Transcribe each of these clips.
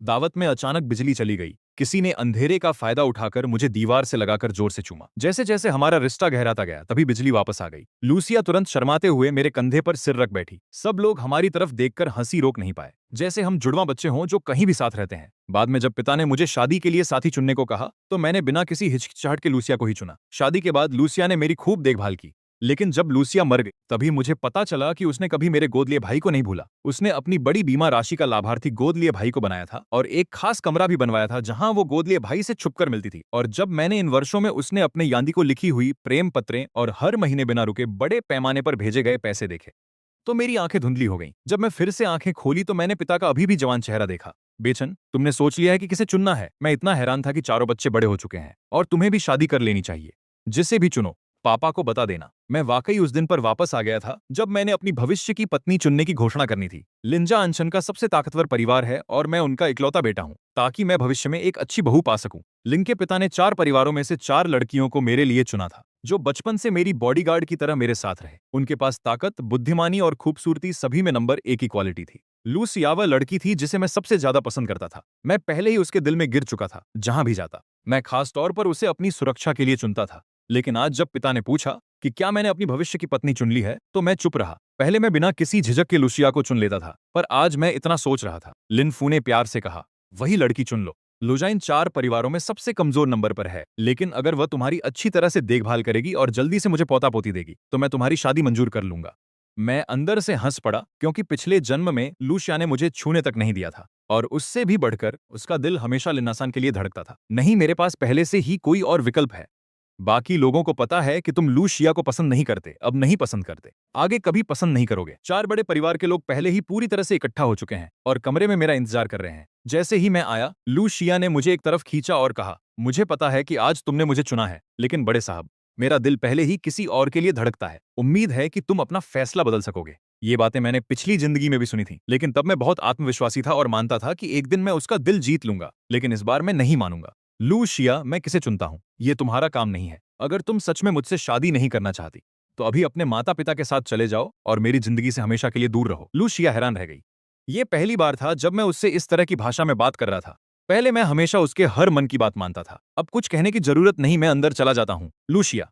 दावत में अचानक बिजली चली गई। किसी ने अंधेरे का फायदा उठाकर मुझे दीवार से लगाकर जोर से चूमा। जैसे जैसे हमारा रिश्ता गहराता गया तभी बिजली वापस आ गई। लूसिया तुरंत शर्माते हुए मेरे कंधे पर सिर रख बैठी। सब लोग हमारी तरफ देखकर हंसी रोक नहीं पाए, जैसे हम जुड़वा बच्चे हों जो कहीं भी साथ रहते हैं। बाद में जब पिता ने मुझे शादी के लिए साथी चुनने को कहा तो मैंने बिना किसी हिचकिचाहट के लूसिया को ही चुना। शादी के बाद लूसिया ने मेरी खूब देखभाल की, लेकिन जब लूसिया मर गई तभी मुझे पता चला कि उसने कभी मेरे गोद लिए भाई को नहीं भूला। उसने अपनी बड़ी बीमा राशि का लाभार्थी गोद लिए भाई को बनाया था और एक खास कमरा भी बनवाया था जहां वो गोद लिए भाई से छुपकर मिलती थी। और जब मैंने इन वर्षों में उसने अपने यादी को लिखी हुई प्रेम पत्रें और हर महीने बिना रुके बड़े पैमाने पर भेजे गए पैसे देखे तो मेरी आंखें धुंधली हो गईं। जब मैं फिर से आंखें खोली तो मैंने पिता का अभी भी जवान चेहरा देखा। बेचन, तुमने सोच लिया है कि किसे चुनना है? मैं इतना हैरान था कि चारों बच्चे बड़े हो चुके हैं और तुम्हें भी शादी कर लेनी चाहिए। जिसे भी चुनो, पापा को बता देना। मैं वाकई उस दिन पर वापस आ गया था जब मैंने अपनी भविष्य की पत्नी चुनने की घोषणा करनी थी। लिंजा अंशन का सबसे ताकतवर परिवार है और मैं उनका इकलौता बेटा हूं, ताकि मैं भविष्य में एक अच्छी बहू पा सकूं। लिंग के पिता ने 4 परिवारों में से 4 लड़कियों को मेरे लिए चुना था, जो बचपन से मेरी बॉडीगार्ड की तरह मेरे साथ रहे। उनके पास ताकत, बुद्धिमानी और खूबसूरती सभी में नंबर 1 की क्वालिटी थी। लूसिया वह लड़की थी जिसे मैं सबसे ज्यादा पसंद करता था। मैं पहले ही उसके दिल में गिर चुका था। जहां भी जाता मैं खास तौर पर उसे अपनी सुरक्षा के लिए चुनता था। लेकिन आज जब पिता ने पूछा कि क्या मैंने अपनी भविष्य की पत्नी चुन ली है, तो मैं चुप रहा। पहले मैं बिना किसी झिझक के लूसिया को चुन लेता था, पर आज मैं इतना सोच रहा था। लिनफू ने प्यार से कहा, वही लड़की चुन लो। लुजाइन 4 परिवारों में सबसे कमजोर नंबर पर है, लेकिन अगर वह तुम्हारी अच्छी तरह से देखभाल करेगी और जल्दी से मुझे पोता पोती देगी तो मैं तुम्हारी शादी मंजूर कर लूंगा। मैं अंदर से हंस पड़ा, क्योंकि पिछले जन्म में लूसिया ने मुझे छूने तक नहीं दिया था और उससे भी बढ़कर उसका दिल हमेशा लिन्नासान के लिए धड़कता था। नहीं, मेरे पास पहले से ही कोई और विकल्प है। बाकी लोगों को पता है कि तुम लूशिया को पसंद नहीं करते, अब नहीं पसंद करते, आगे कभी पसंद नहीं करोगे। 4 बड़े परिवार के लोग पहले ही पूरी तरह से इकट्ठा हो चुके हैं और कमरे में मेरा इंतजार कर रहे हैं। जैसे ही मैं आया, लूशिया ने मुझे एक तरफ खींचा और कहा, मुझे पता है कि आज तुमने मुझे चुना है, लेकिन बड़े साहब, मेरा दिल पहले ही किसी और के लिए धड़कता है। उम्मीद है कि तुम अपना फैसला बदल सकोगे। ये बातें मैंने पिछली जिंदगी में भी सुनी थी, लेकिन तब मैं बहुत आत्मविश्वासी था और मानता था कि एक दिन मैं उसका दिल जीत लूंगा। लेकिन इस बार मैं नहीं मानूंगा। लूशिया, मैं किसे चुनता हूं, ये तुम्हारा काम नहीं है। अगर तुम सच में मुझसे शादी नहीं करना चाहती, तो अभी अपने माता पिता के साथ चले जाओ और मेरी जिंदगी से हमेशा के लिए दूर रहो। लूशिया हैरान रह गई। ये पहली बार था जब मैं उससे इस तरह की भाषा में बात कर रहा था। पहले मैं हमेशा उसके हर मन की बात मानता था। अब कुछ कहने की जरूरत नहीं, मैं अंदर चला जाता हूँ। लूशिया,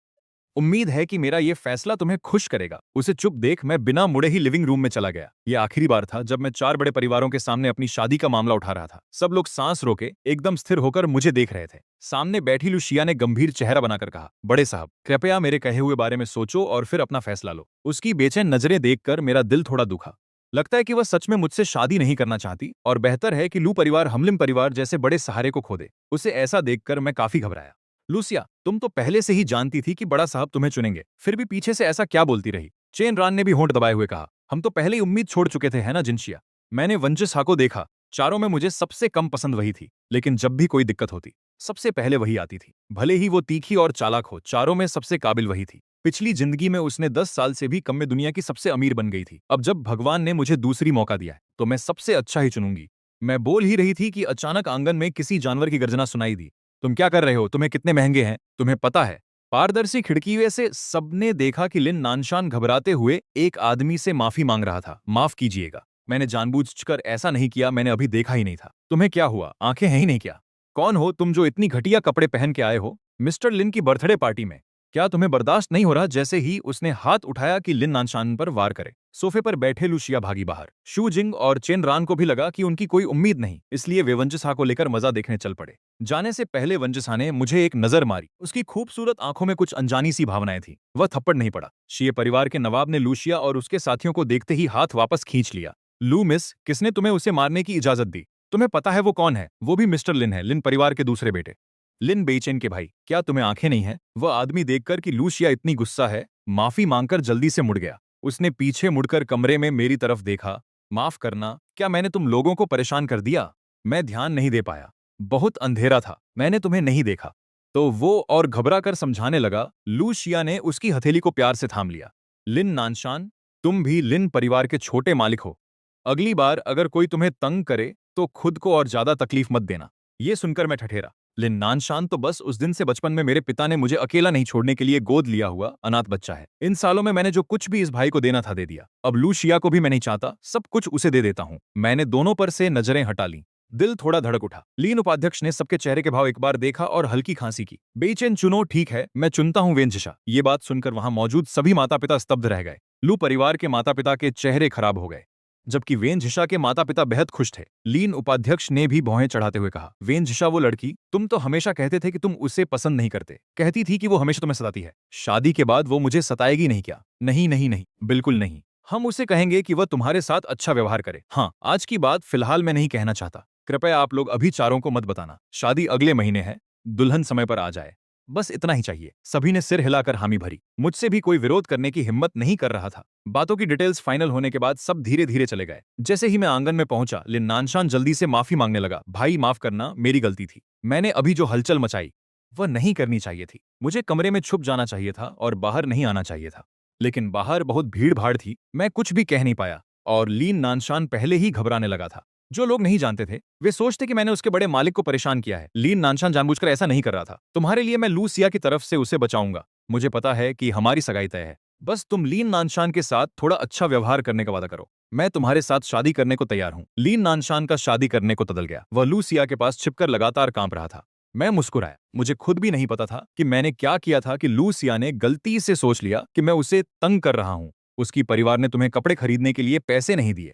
उम्मीद है कि मेरा ये फैसला तुम्हें खुश करेगा। उसे चुप देख मैं बिना मुड़े ही लिविंग रूम में चला गया। ये आखिरी बार था जब मैं 4 बड़े परिवारों के सामने अपनी शादी का मामला उठा रहा था। सब लोग सांस रोके एकदम स्थिर होकर मुझे देख रहे थे। सामने बैठी लुशिया ने गंभीर चेहरा बनाकर कहा, बड़े साहब, कृपया मेरे कहे हुए बारे में सोचो और फिर अपना फैसला लो। उसकी बेचैन नजरें देखकर मेरा दिल थोड़ा दुखा। लगता है कि वह सच में मुझसे शादी नहीं करना चाहती और बेहतर है कि लू परिवार हमलिम परिवार जैसे बड़े सहारे को खो दे। उसे ऐसा देखकर मैं काफी घबराया। लूसिया, तुम तो पहले से ही जानती थी कि बड़ा साहब तुम्हें चुनेंगे, फिर भी पीछे से ऐसा क्या बोलती रही? चेन रान ने भी होंठ दबाए हुए कहा, हम तो पहले ही उम्मीद छोड़ चुके थे, है ना जिनशिया? मैंने वंचिसा को देखा। चारों में मुझे सबसे कम पसंद वही थी, लेकिन जब भी कोई दिक्कत होती सबसे पहले वही आती थी। भले ही वो तीखी और चालाक हो, चारों में सबसे काबिल वही थी। पिछली जिंदगी में उसने 10 साल से भी कम में दुनिया की सबसे अमीर बन गई थी। अब जब भगवान ने मुझे दूसरी मौका दिया है तो मैं सबसे अच्छा ही चुनूंगी। मैं बोल ही रही थी कि अचानक आंगन में किसी जानवर की गर्जना सुनाई दी। तुम क्या कर रहे हो? तुम्हें कितने महंगे हैं, तुम्हें पता है? पारदर्शी खिड़की में से सबने देखा कि लिन नानशान घबराते हुए एक आदमी से माफी मांग रहा था। माफ कीजिएगा, मैंने जानबूझकर ऐसा नहीं किया, मैंने अभी देखा ही नहीं था। तुम्हें क्या हुआ? आंखें हैं ही नहीं क्या? कौन हो तुम जो इतनी घटिया कपड़े पहन के आए हो मिस्टर लिन की बर्थडे पार्टी में? क्या तुम्हें बर्दाश्त नहीं हो रहा? जैसे ही उसने हाथ उठाया कि लिन नानशान पर वार करे, सोफे पर बैठे लुशिया भागी बाहर। शू जिंग और चेन रान को भी लगा कि उनकी कोई उम्मीद नहीं, इसलिए वे वंजसा को लेकर मजा देखने चल पड़े। जाने से पहले वंजसा ने मुझे एक नजर मारी। उसकी खूबसूरत आंखों में कुछ अनजानी सी भावनाएं थी। वह थप्पड़ नहीं पड़ा। शीए परिवार के नवाब ने लूशिया और उसके साथियों को देखते ही हाथ वापस खींच लिया। लू मिस, किसने तुम्हें उसे मारने की इजाजत दी? तुम्हें पता है वो कौन है? वो भी मिस्टर लिन है, लिन परिवार के दूसरे बेटे। लिन बेचैन के भाई, क्या तुम्हें आंखें नहीं हैं? वह आदमी देखकर कि लूशिया इतनी गुस्सा है, माफी मांगकर जल्दी से मुड़ गया। उसने पीछे मुड़कर कमरे में मेरी तरफ देखा। माफ करना, क्या मैंने तुम लोगों को परेशान कर दिया? मैं ध्यान नहीं दे पाया, बहुत अंधेरा था, मैंने तुम्हें नहीं देखा। तो वो और घबरा कर समझाने लगा। लूशिया ने उसकी हथेली को प्यार से थाम लिया। लिन नानशान, तुम भी लिन परिवार के छोटे मालिक हो। अगली बार अगर कोई तुम्हें तंग करे तो खुद को और ज्यादा तकलीफ मत देना। ये सुनकर मैं ठठेरा। लिन नानशान तो बस उस दिन से बचपन में मेरे पिता ने मुझे अकेला नहीं छोड़ने के लिए गोद लिया हुआ अनाथ बच्चा है। इन सालों में मैंने जो कुछ भी इस भाई को देना था दे दिया। अब लूशिया को भी मैं नहीं चाहता, सब कुछ उसे दे देता हूँ। मैंने दोनों पर से नजरें हटा ली। दिल थोड़ा धड़क उठा। लीन उपाध्यक्ष ने सबके चेहरे के भाव एक बार देखा और हल्की खांसी की। बेचैन चुनो, ठीक है, मैं चुनता हूं वेंजिशा। ये बात सुनकर वहां मौजूद सभी माता पिता स्तब्ध रह गए। लू परिवार के माता पिता के चेहरे खराब हो गए, जबकि वेंझिशा के माता पिता बेहद खुश थे। लीन उपाध्यक्ष ने भी भौहें चढ़ाते हुए कहा, वेंझिशा वो लड़की, तुम तो हमेशा कहते थे कि तुम उसे पसंद नहीं करते, कहती थी कि वो हमेशा तुम्हें सताती है। शादी के बाद वो मुझे सताएगी नहीं क्या? नहीं नहीं नहीं, बिल्कुल नहीं। हम उसे कहेंगे कि वह तुम्हारे साथ अच्छा व्यवहार करे। हाँ, आज की बात फिलहाल मैं नहीं कहना चाहता। कृपया आप लोग अभी चारों को मत बताना। शादी अगले महीने है, दुल्हन समय पर आ जाए। बस इतना ही चाहिए। सभी ने सिर हिलाकर हामी भरी। मुझसे भी कोई विरोध करने की हिम्मत नहीं कर रहा था। बातों की डिटेल्स फाइनल होने के बाद सब धीरे धीरे चले गए। जैसे ही मैं आंगन में पहुंचा, लिन नानशान जल्दी से माफी मांगने लगा। भाई माफ करना, मेरी गलती थी। मैंने अभी जो हलचल मचाई वह नहीं करनी चाहिए थी। मुझे कमरे में छुप जाना चाहिए था और बाहर नहीं आना चाहिए था। लेकिन बाहर बहुत भीड़ भाड़ थी, मैं कुछ भी कह नहीं पाया और लीन नानशान पहले ही घबराने लगा था। जो लोग नहीं जानते थे वे सोचते कि मैंने उसके बड़े मालिक को परेशान किया है। लीन नानशान जानबूझकर ऐसा नहीं कर रहा था। तुम्हारे लिए मैं लूसिया की तरफ से उसे बचाऊंगा। मुझे पता है कि हमारी सगाई तय है। बस तुम लीन नानशान के साथ थोड़ा अच्छा व्यवहार करने का वादा करो। मैं तुम्हारे साथ शादी करने को तैयार हूं। लीन नानशान का शादी करने को तदल गया। वह लूसिया के पास छिपकर लगातार कांप रहा था। मैं मुस्कुराया। मुझे खुद भी नहीं पता था कि मैंने क्या किया था कि लूसिया ने गलती से सोच लिया कि मैं उसे तंग कर रहा हूं। उसकी परिवार ने तुम्हें कपड़े खरीदने के लिए पैसे नहीं दिए।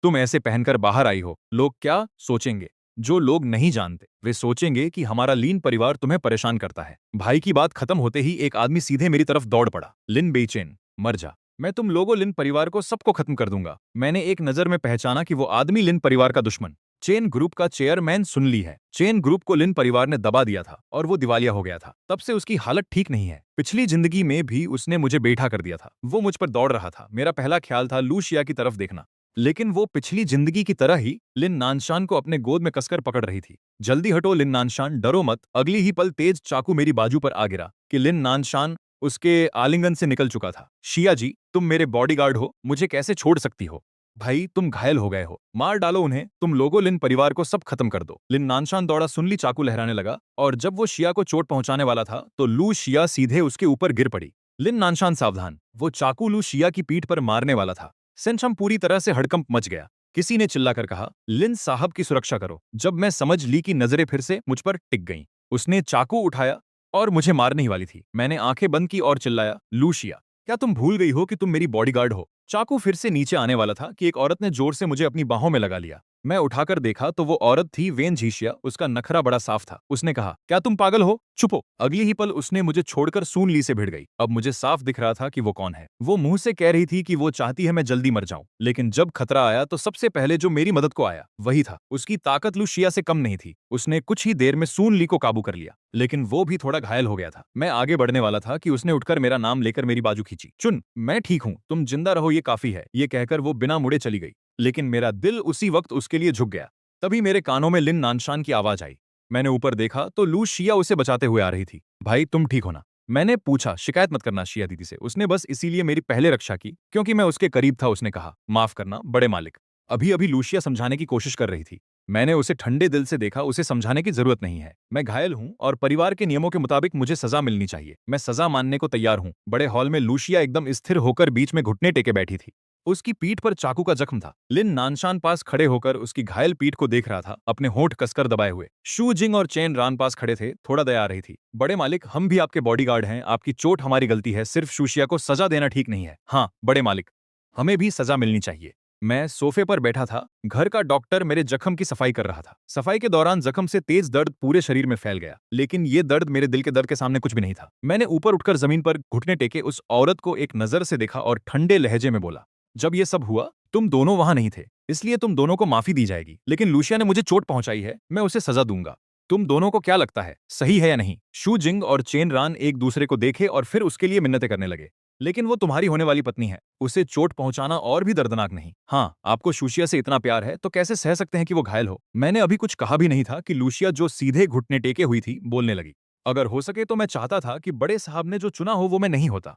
तुम ऐसे पहनकर बाहर आई हो, लोग क्या सोचेंगे? जो लोग नहीं जानते वे सोचेंगे कि हमारा लीन परिवार तुम्हें परेशान करता है। भाई की बात खत्म होते ही एक आदमी सीधे मेरी तरफ दौड़ पड़ा। लिन बेचैन, मर जा। मैं तुम लोगों लिन परिवार को सबको खत्म कर दूंगा। मैंने एक नजर में पहचाना कि वो आदमी लिन परिवार का दुश्मन चेन ग्रुप का चेयरमैन सुन ली है। चेन ग्रुप को लिन परिवार ने दबा दिया था और वो दिवालिया हो गया था। तब से उसकी हालत ठीक नहीं है। पिछली जिंदगी में भी उसने मुझे बैठा कर दिया था। वो मुझ पर दौड़ रहा था। मेरा पहला ख्याल था लूशिया की तरफ देखना, लेकिन वो पिछली जिंदगी की तरह ही लिन नानशान को अपने गोद में कसकर पकड़ रही थी। जल्दी हटो लिन नानशान, डरो मत। अगली ही पल तेज चाकू मेरी बाजू पर आ गिरा कि लिन नानशान उसके आलिंगन से निकल चुका था। शिया जी, तुम मेरे बॉडीगार्ड हो, मुझे कैसे छोड़ सकती हो? भाई तुम घायल हो गए हो, मार डालो उन्हें। तुम लोगों लिन परिवार को सब खत्म कर दो। लिन नानशान दौड़ा, सुनली चाकू लहराने लगा और जब वो शिया को चोट पहुंचाने वाला था तो लू शिया सीधे उसके ऊपर गिर पड़ी। लिन नानशान सावधान, वो चाकू लू शिया की पीठ पर मारने वाला था। सेंचम पूरी तरह से हड़कंप मच गया। किसी ने चिल्लाकर कहा, लिन साहब की सुरक्षा करो। जब मैं समझ ली कि नजरें फिर से मुझ पर टिक गईं। उसने चाकू उठाया और मुझे मारने ही वाली थी। मैंने आंखें बंद की और चिल्लाया, लूशिया, क्या तुम भूल गई हो कि तुम मेरी बॉडीगार्ड हो? चाकू फिर से नीचे आने वाला था कि एक औरत ने जोर से मुझे अपनी बाहों में लगा लिया। मैं उठाकर देखा तो वो औरत थी वेन झीशिया। उसका नखरा बड़ा साफ था। उसने कहा, क्या तुम पागल हो? चुपो। अगली ही पल उसने मुझे छोड़कर सून ली से भिड़ गई। अब मुझे साफ दिख रहा था कि वो कौन है। वो मुंह से कह रही थी कि वो चाहती है मैं जल्दी मर जाऊं, लेकिन जब खतरा आया तो सबसे पहले जो मेरी मदद को आया वही था। उसकी ताकत लुशिया से कम नहीं थी। उसने कुछ ही देर में सून ली को काबू कर लिया, लेकिन वो भी थोड़ा घायल हो गया था। मैं आगे बढ़ने वाला था कि उसने उठकर मेरा नाम लेकर मेरी बाजू खींची। चुन, मैं ठीक हूं, तुम जिंदा रहो, ये काफी है। ये कहकर वो बिना मुड़े चली गई, लेकिन मेरा दिल उसी वक्त उसके लिए झुक गया। तभी मेरे कानों में लिन नानशान की आवाज आई। मैंने ऊपर देखा तो लू शिया उसे बचाते हुए आ रही थी। भाई तुम ठीक हो ना? मैंने पूछा। शिकायत मत करना शिया दीदी से, उसने बस इसीलिए मेरी पहले रक्षा की क्योंकि मैं उसके करीब था। उसने कहा, माफ करना बड़े मालिक। अभी अभी लूशिया समझाने की कोशिश कर रही थी। मैंने उसे ठंडे दिल से देखा। उसे समझाने की जरूरत नहीं है। मैं घायल हूं और परिवार के नियमों के मुताबिक मुझे सजा मिलनी चाहिए। मैं सजा मानने को तैयार हूं। बड़े हॉल में लूशिया एकदम स्थिर होकर बीच में घुटने टेके बैठी थी। उसकी पीठ पर चाकू का जख्म था। लिन नानशान पास खड़े होकर उसकी घायल पीठ को देख रहा था, अपने होंठ कसकर दबाए हुए। शू जिंग और चेन रान पास खड़े थे। थोड़ा दया आ रही थी। बड़े मालिक, हम भी आपके बॉडीगार्ड हैं। आपकी चोट हमारी गलती है। सिर्फ शूशिया को सजा देना ठीक नहीं है। हाँ बड़े मालिक, हमें भी सजा मिलनी चाहिए। मैं सोफे पर बैठा था। घर का डॉक्टर मेरे जख्म की सफाई कर रहा था। सफाई के दौरान जख्म से तेज दर्द पूरे शरीर में फैल गया, लेकिन ये दर्द मेरे दिल के दर्द के सामने कुछ भी नहीं था। मैंने ऊपर उठकर जमीन पर घुटने टेके उस औरत को एक नजर से देखा और ठंडे लहजे में बोला, जब ये सब हुआ तुम दोनों वहां नहीं थे, इसलिए तुम दोनों को माफी दी जाएगी। लेकिन लूशिया ने मुझे चोट पहुंचाई है, मैं उसे सजा दूंगा। तुम दोनों को क्या लगता है, सही है या नहीं? शू जिंग और चेन रान एक दूसरे को देखे और फिर उसके लिए मिन्नतें करने लगे। लेकिन वो तुम्हारी होने वाली पत्नी है, उसे चोट पहुंचाना और भी दर्दनाक नहीं। हाँ, आपको लूशिया से इतना प्यार है तो कैसे सह सकते हैं कि वो घायल हो? मैंने अभी कुछ कहा भी नहीं था कि लूशिया, जो सीधे घुटने टेके हुई थी, बोलने लगी। अगर हो सके तो मैं चाहता था कि बड़े साहब ने जो चुना हो वो मैं नहीं होता।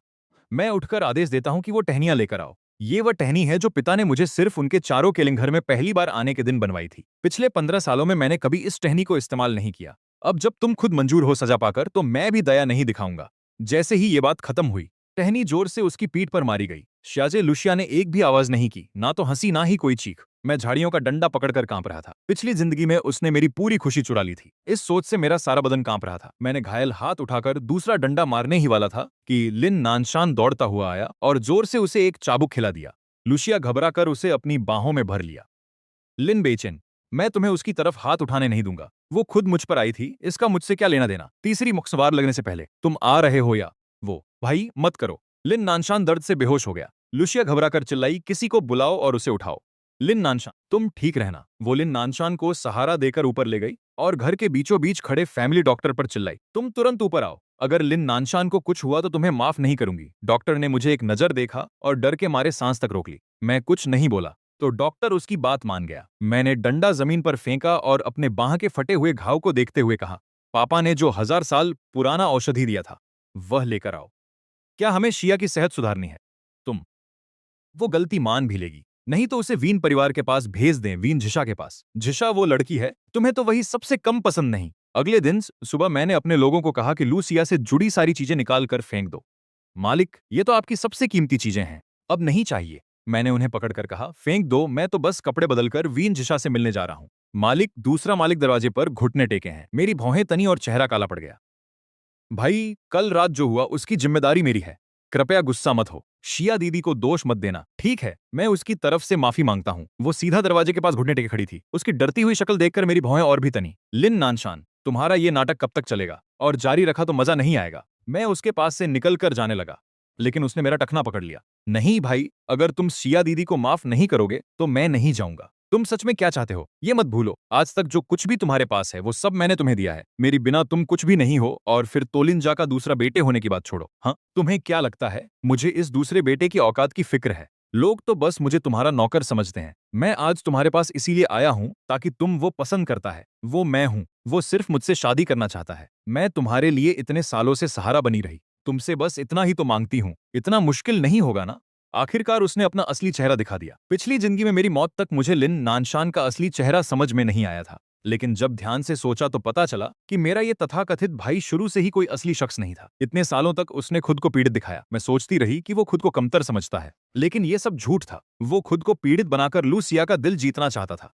मैं उठकर आदेश देता हूं कि वो टहनियां लेकर आओ। ये वह टहनी है जो पिता ने मुझे सिर्फ उनके चारों केलिंग घर में पहली बार आने के दिन बनवाई थी। पिछले 15 सालों में मैंने कभी इस टहनी को इस्तेमाल नहीं किया। अब जब तुम खुद मंजूर हो सजा पाकर, तो मैं भी दया नहीं दिखाऊंगा। जैसे ही ये बात खत्म हुई, टहनी जोर से उसकी पीठ पर मारी गई। श्याजे लुशिया ने एक भी आवाज नहीं की, ना तो हंसी ना ही कोई चीख। मैं झाड़ियों का डंडा पकड़कर कांप रहा था। पिछली जिंदगी में उसने मेरी पूरी खुशी चुरा ली थी। इस सोच से मेरा सारा बदन कांप रहा था। मैंने घायल हाथ उठाकर दूसरा डंडा मारने ही वाला था कि लिन नानशान दौड़ता हुआ आया और जोर से उसे एक चाबुक खिला दिया। लुशिया घबराकर उसे अपनी बाहों में भर लिया। लिन बेचैन, मैं तुम्हें उसकी तरफ हाथ उठाने नहीं दूंगा। वो खुद मुझ पर आई थी, इसका मुझसे क्या लेना देना। तीसरी मुख्सवार लगने से पहले तुम आ रहे हो या वो? भाई मत करो। लिन नानशान दर्द से बेहोश हो गया। लुशिया घबराकर चिल्लाई, किसी को बुलाओ और उसे उठाओ। लिन नानशान, तुम ठीक रहना। वो लिन नानशान को सहारा देकर ऊपर ले गई और घर के बीचों बीच खड़े फैमिली डॉक्टर पर चिल्लाई, तुम तुरंत ऊपर आओ। अगर लिन नानशान को कुछ हुआ तो तुम्हें माफ नहीं करूंगी। डॉक्टर ने मुझे एक नजर देखा और डर के मारे सांस तक रोक ली। मैं कुछ नहीं बोला तो डॉक्टर उसकी बात मान गया। मैंने डंडा जमीन पर फेंका और अपने बाह के फटे हुए घाव को देखते हुए कहा, पापा ने जो 1000 साल पुराना औषधि दिया था वह लेकर आओ। क्या हमें शिया की सेहत सुधारनी है? तुम वो गलती मान भी लेगी। नहीं तो उसे वीन परिवार के पास भेज दें, वीन झिशा के पास। झिशा वो लड़की है, तुम्हें तो वही सबसे कम पसंद नहीं। अगले दिन सुबह मैंने अपने लोगों को कहा कि लूसिया से जुड़ी सारी चीजें निकाल कर फेंक दो। मालिक, ये तो आपकी सबसे कीमती चीजें हैं, अब नहीं चाहिए। मैंने उन्हें पकड़कर कहा, फेंक दो, मैं तो बस कपड़े बदलकर वीन जिशा से मिलने जा रहा हूं। मालिक, दूसरा मालिक दरवाजे पर घुटने टेके हैं। मेरी भौहें तनी और चेहरा काला पड़ गया। भाई, कल रात जो हुआ उसकी जिम्मेदारी मेरी है। कृपया गुस्सा मत हो। शिया दीदी को दोष मत देना, ठीक है? मैं उसकी तरफ से माफी मांगता हूँ। वो सीधा दरवाजे के पास घुटने टेके खड़ी थी। उसकी डरती हुई शक्ल देखकर मेरी भौहें और भी तनी। लिन नानशान, तुम्हारा ये नाटक कब तक चलेगा? और जारी रखा तो मजा नहीं आएगा। मैं उसके पास से निकल कर जाने लगा, लेकिन उसने मेरा टखना पकड़ लिया। नहीं भाई, अगर तुम शिया दीदी को माफ नहीं करोगे तो मैं नहीं जाऊंगा। तुम सच में क्या चाहते हो ये मत भूलो। आज तक जो कुछ भी तुम्हारे पास है वो सब मैंने तुम्हें दिया है। मेरी बिना तुम कुछ भी नहीं हो। और फिर तोलिंजा का दूसरा बेटे होने की बात छोड़ो। हाँ, तुम्हें क्या लगता है मुझे इस दूसरे बेटे की औकात की फिक्र है? लोग तो बस मुझे तुम्हारा नौकर समझते हैं। मैं आज तुम्हारे पास इसीलिए आया हूं ताकि तुम वो पसंद करता है, वो मैं हूं। वो सिर्फ मुझसे शादी करना चाहता है। मैं तुम्हारे लिए इतने सालों से सहारा बनी रही, तुमसे बस इतना ही तो मांगती हूँ। इतना मुश्किल नहीं होगा ना? आखिरकार उसने अपना असली चेहरा दिखा दिया। पिछली जिंदगी में मेरी मौत तक मुझे लिन नानशान का असली चेहरा समझ में नहीं आया था, लेकिन जब ध्यान से सोचा तो पता चला कि मेरा ये तथाकथित भाई शुरू से ही कोई असली शख्स नहीं था। इतने सालों तक उसने खुद को पीड़ित दिखाया। मैं सोचती रही कि वो खुद को कमतर समझता है, लेकिन ये सब झूठ था। वो खुद को पीड़ित बनाकर लूसिया का दिल जीतना चाहता था।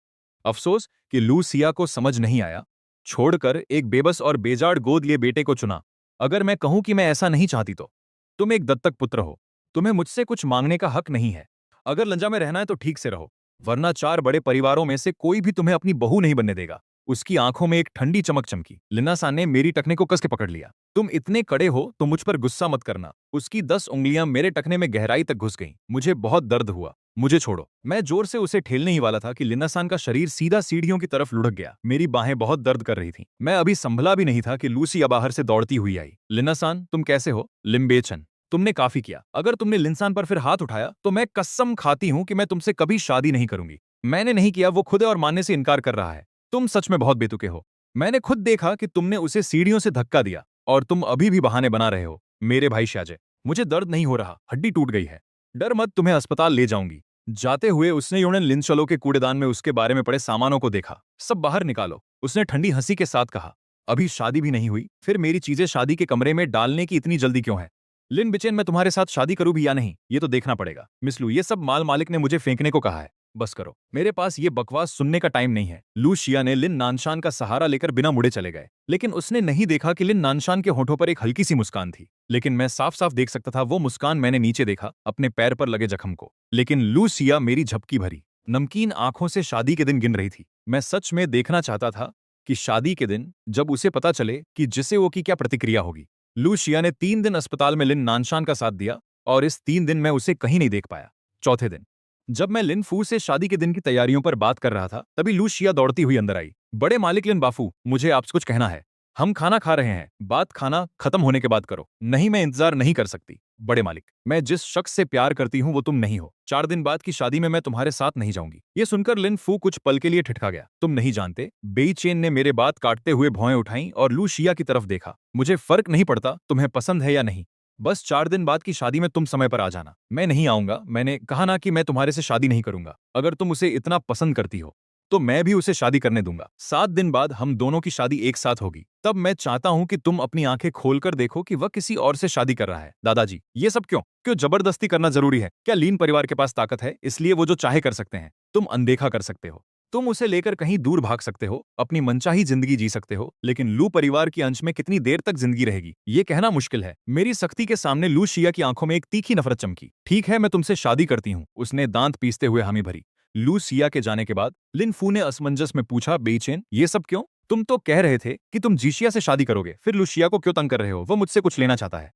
अफसोस कि लूसिया को समझ नहीं आया। छोड़कर एक बेबस और बेजाड़ गोद लिए बेटे को चुना। अगर मैं कहूं कि मैं ऐसा नहीं चाहती तो? तुम एक दत्तक पुत्र हो, तुम्हें मुझसे कुछ मांगने का हक नहीं है। अगर लंजा में रहना है तो ठीक से रहो, वरना 4 बड़े परिवारों में से कोई भी तुम्हें अपनी बहू नहीं बनने देगा। उसकी आंखों में एक ठंडी चमक चमकी। लिनासा ने मेरी टखने को कस के पकड़ लिया। तुम इतने कड़े हो तो मुझ पर गुस्सा मत करना। उसकी 10 उंगलियां मेरे टखने में गहराई तक घुस गईं। मुझे बहुत दर्द हुआ। मुझे छोड़ो। मैं जोर से उसे ठेलने ही वाला था कि लिनासान का शरीर सीधा सीढ़ियों की तरफ लुढ़क गया। मेरी बाहें बहुत दर्द कर रही थीं। मैं अभी संभला भी नहीं था कि लूसिया बाहर से दौड़ती हुई आई। लिनासान, तुम कैसे हो? लिम्बेचन, तुमने काफी किया। अगर तुमने लिंसान पर फिर हाथ उठाया तो मैं कसम खाती हूं कि मैं तुमसे कभी शादी नहीं करूंगी। मैंने नहीं किया, वो खुद है और मानने से इनकार कर रहा है। तुम सच में बहुत बेतुके हो। मैंने खुद देखा कि तुमने उसे सीढ़ियों से धक्का दिया और तुम अभी भी बहाने बना रहे हो। मेरे भाई शाजे, मुझे दर्द नहीं हो रहा, हड्डी टूट गई है। डर मत, तुम्हें अस्पताल ले जाऊंगी। जाते हुए उसने यूनन लिंचलो के कूड़ेदान में उसके बारे में पड़े सामानों को देखा। सब बाहर निकालो, उसने ठंडी हंसी के साथ कहा। अभी शादी भी नहीं हुई, फिर मेरी चीजें शादी के कमरे में डालने की इतनी जल्दी क्यों है? लिन बिचेन, मैं तुम्हारे साथ शादी करूं भी या नहीं ये तो देखना पड़ेगा। मिस लू, ये सब माल मालिक ने मुझे फेंकने को कहा है। बस करो, मेरे पास ये बकवास सुनने का टाइम नहीं है। लू शिया ने लिन नानशान का सहारा लेकर बिना मुड़े चले गए, लेकिन उसने नहीं देखा कि लिन नानशान के होठों पर एक हल्की सी मुस्कान थी। लेकिन मैं साफ साफ देख सकता था वो मुस्कान मैंने नीचे देखा, अपने पैर पर लगे जख्म को। लेकिन लू शिया मेरी झपकी भरी नमकीन आंखों से शादी के दिन गिन रही थी। मैं सच में देखना चाहता था कि शादी के दिन जब उसे पता चले कि जिसे वो की क्या प्रतिक्रिया होगी। लू शिया ने 3 दिन अस्पताल में लिन नानशान का साथ दिया और इस 3 दिन मैं उसे कहीं नहीं देख पाया। चौथे दिन जब मैं लिन फू से शादी के दिन की तैयारियों पर बात कर रहा था, तभी लू शिया दौड़ती हुई अंदर आई। बड़े मालिक लिन बाफू, मुझे आपसे कुछ कहना है। हम खाना खा रहे हैं, बात खाना खत्म होने के बाद करो। नहीं, मैं इंतजार नहीं कर सकती। बड़े मालिक, मैं जिस शख्स से प्यार करती हूँ वो तुम नहीं हो। 4 दिन बाद की शादी में मैं तुम्हारे साथ नहीं जाऊंगी। ये सुनकर लिन फू कुछ पल के लिए ठिठका गया। तुम नहीं जानते। बेई चेन ने मेरे बात काटते हुए भौएं उठाई और लू शिया की तरफ देखा। मुझे फर्क नहीं पड़ता तुम्हें पसंद है या नहीं, बस 4 दिन बाद की शादी में तुम समय पर आ जाना। मैं नहीं आऊंगा, मैंने कहा ना कि मैं तुम्हारे से शादी नहीं करूंगा। अगर तुम उसे इतना पसंद करती हो तो मैं भी उसे शादी करने दूंगा। 7 दिन बाद हम दोनों की शादी एक साथ होगी। तब मैं चाहता हूँ कि तुम अपनी आंखें खोलकर देखो कि वह किसी और से शादी कर रहा है। दादाजी, ये सब क्यों क्यों जबरदस्ती करना जरूरी है? क्या लीन परिवार के पास ताकत है, इसलिए वो जो चाहे कर सकते हैं? तुम अनदेखा कर सकते हो, तुम उसे लेकर कहीं दूर भाग सकते हो, अपनी मनचाही जिंदगी जी सकते हो, लेकिन लू परिवार की अंश में कितनी देर तक जिंदगी रहेगी ये कहना मुश्किल है। मेरी सख्ती के सामने लू शिया की आंखों में एक तीखी नफरत चमकी। ठीक है, मैं तुमसे शादी करती हूँ, उसने दांत पीसते हुए हामी भरी। लू सिया के जाने के बाद लिन फू ने असमंजस में पूछा, बेचैन, ये सब क्यों? तुम तो कह रहे थे कि तुम जीशिया से शादी करोगे, फिर लुशिया को क्यों तंग कर रहे हो? वो मुझसे कुछ लेना चाहता है।